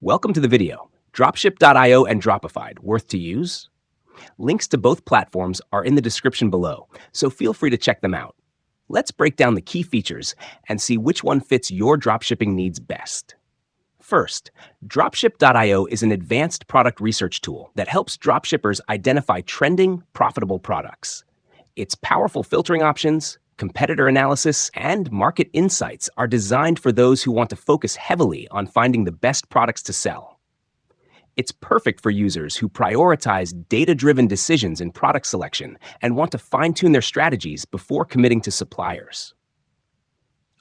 Welcome to the video. Dropship.io and Dropified, worth to use? Links to both platforms are in the description below, so feel free to check them out. Let's break down the key features and see which one fits your dropshipping needs best. First, Dropship.io is an advanced product research tool that helps dropshippers identify trending, profitable products. Its powerful filtering options, competitor analysis, and market insights are designed for those who want to focus heavily on finding the best products to sell. It's perfect for users who prioritize data-driven decisions in product selection and want to fine-tune their strategies before committing to suppliers.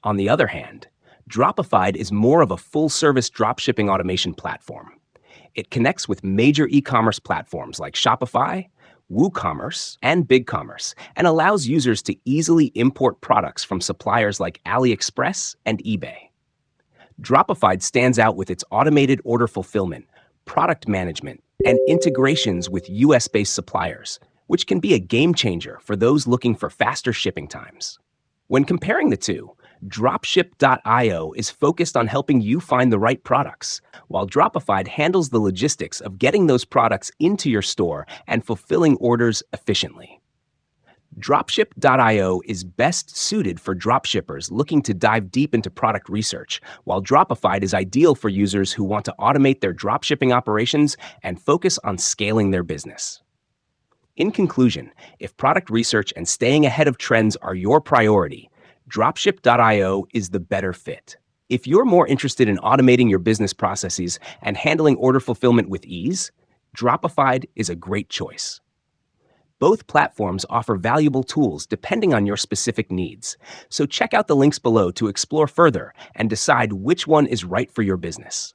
On the other hand, Dropified is more of a full-service dropshipping automation platform. It connects with major e-commerce platforms like Shopify, WooCommerce, and BigCommerce, and allows users to easily import products from suppliers like AliExpress and eBay. Dropified stands out with its automated order fulfillment, product management, and integrations with US-based suppliers, which can be a game changer for those looking for faster shipping times. When comparing the two, Dropship.io is focused on helping you find the right products, while Dropified handles the logistics of getting those products into your store and fulfilling orders efficiently. Dropship.io is best suited for dropshippers looking to dive deep into product research, while Dropified is ideal for users who want to automate their dropshipping operations and focus on scaling their business. In conclusion, if product research and staying ahead of trends are your priority, Dropship.io is the better fit. If you're more interested in automating your business processes and handling order fulfillment with ease, Dropified is a great choice. Both platforms offer valuable tools depending on your specific needs, so check out the links below to explore further and decide which one is right for your business.